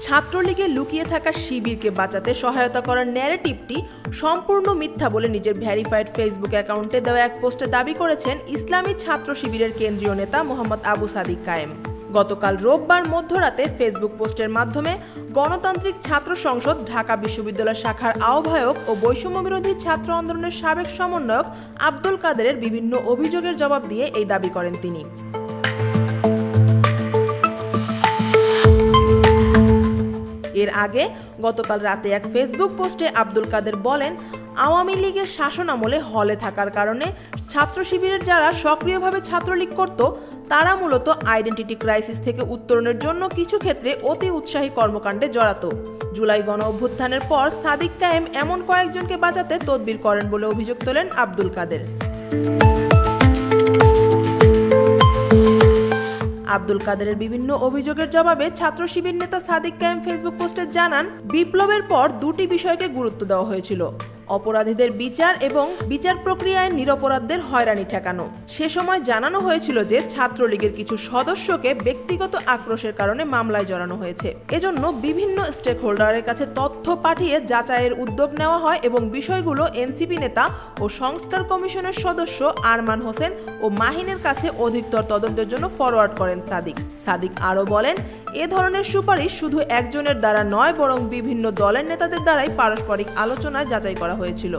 ছাত্রলীগে লুকিয়ে থাকা শিবিরকে বাঁচাতে সহায়তা করার ন্যারেটিভটি সম্পূর্ণ মিথ্যা বলে নিজের ভেরিফাইড ফেসবুক অ্যাকাউন্টে দেওয়া এক পোস্টে দাবি করেছেন ইসলামী ছাত্র শিবিরের কেন্দ্রীয় নেতা মোহাম্মদ আবু সাদিক কায়েম। গতকাল রোববার মধ্যরাতে ফেসবুক পোস্টের মাধ্যমে গণতান্ত্রিক ছাত্র সংসদ ঢাকা বিশ্ববিদ্যালয় শাখার আহ্বায়ক ও বৈষম্যবিরোধী ছাত্র আন্দোলনের সাবেক সমন্বয়ক আব্দুল কাদেরের বিভিন্ন অভিযোগের জবাব দিয়ে এই দাবি করেন তিনি। এর আগে গতকাল রাতে এক ফেসবুক পোস্টে আব্দুল কাদের বলেন, আওয়ামী লীগের শাসনামলে হলে থাকার কারণে ছাত্র শিবিরের যারা সক্রিয়ভাবে ছাত্রলীগ করত তারা মূলত আইডেন্টিটি ক্রাইসিস থেকে উত্তরণের জন্য কিছু ক্ষেত্রে অতি উৎসাহী কর্মকাণ্ডে জড়াত। জুলাই গণ অভ্যুত্থানের পর সাদিক কায়েম এমন কয়েকজনকে বাঁচাতে তদবির করেন বলে অভিযোগ তোলেন আব্দুল কাদের। আব্দুল কাদেরের বিভিন্ন অভিযোগের জবাবে ছাত্র শিবির নেতা সাদিক কায়েম ফেসবুক পোস্টে জানান, বিপ্লবের পর দুটি বিষয়কে গুরুত্ব দেওয়া হয়েছিল: অপরাধীদের বিচার এবং বিচার প্রক্রিয়ায় নিরপরাধদের হয়রানি ঠেকানো। সে সময় জানানো হয়েছিল যে ছাত্রলীগের কিছু সদস্যকে ব্যক্তিগত আক্রোশের কারণে মামলায় জড়ানো হয়েছে। এজন্য বিভিন্ন স্টেক হোল্ডারের কাছে তথ্য পাঠিয়ে যাচাইয়ের উদ্যোগ নেওয়া হয় এবং বিষয়গুলো এনসিপি নেতা ও সংস্কার কমিশনের সদস্য আরমান হোসেন ও মাহিনের কাছে অধিকতর তদন্তের জন্য ফরওয়ার্ড করেন সাদিক আরও বলেন, এ ধরনের সুপারিশ শুধু একজনের দ্বারা নয় বরং বিভিন্ন দলের নেতাদের দ্বারাই পারস্পরিক আলোচনায় যাচাই করা হয়েছিল।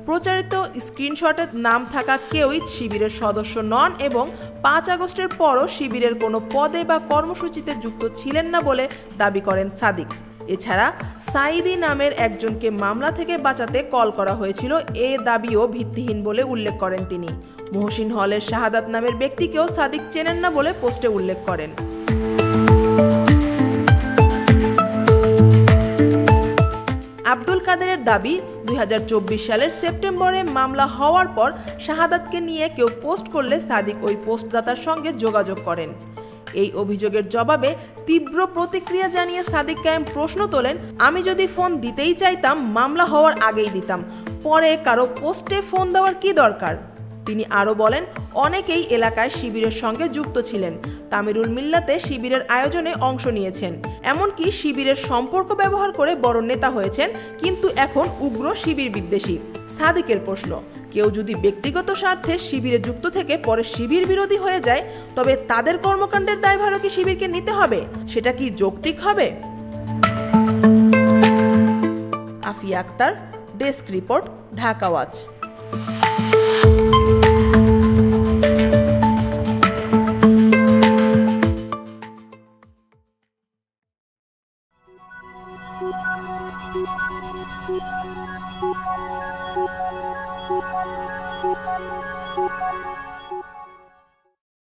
প্রচারিত স্ক্রিনশটের নাম থাকা কেউই শিবিরের সদস্য নন এবং 5 আগস্টের পরও শিবিরের কোনো পদে বা কর্মসূচিতে যুক্ত ছিলেন না বলে দাবি করেন সাদিক। এছাড়া সাইদি নামের একজনকে মামলা থেকে বাঁচাতে কল করা হয়েছিল, এ দাবিও ভিত্তিহীন বলে উল্লেখ করেন তিনি। মহসিন হলের শাহাদাত নামের ব্যক্তিকেও সাদিক চেনেন না বলে পোস্টে উল্লেখ করেন। আব্দুল কাদেরের দাবি, 2024 সালের সেপ্টেম্বরে মামলা হওয়ার পর শাহাদাতকে নিয়ে কেউ পোস্ট করলে সাদিক ওই পোস্টদাতার সঙ্গে যোগাযোগ করেন। এই অভিযোগের জবাবে তীব্র প্রতিক্রিয়া জানিয়ে সাদিক কায়েম প্রশ্ন তোলেন, আমি যদি ফোন দিতেই চাইতাম মামলা হওয়ার আগেই দিতাম, পরে কারো পোস্টে ফোন দেওয়ার কি দরকার? তিনি আরও বলেন, অনেকেই এলাকায় শিবিরের সঙ্গে যুক্ত ছিলেন, তামিরুল মিল্লাতে শিবিরের আয়োজনে অংশ নিয়েছেন, এমনকি শিবিরের সম্পর্ক ব্যবহার করে বড় নেতা হয়েছেন, কিন্তু এখন উগ্র শিবির বিদ্বেষী। সাদিকের প্রশ্ন, কেউ যদি ব্যক্তিগত স্বার্থে শিবিরে যুক্ত থেকে পরে শিবির বিরোধী হয়ে যায়, তবে তাদের কর্মকাণ্ডের দায়ভারও কি শিবিরকে নিতে হবে? সেটা কি যৌক্তিক হবে? Afia Akter, desk report, Dhaka watch. Thank you.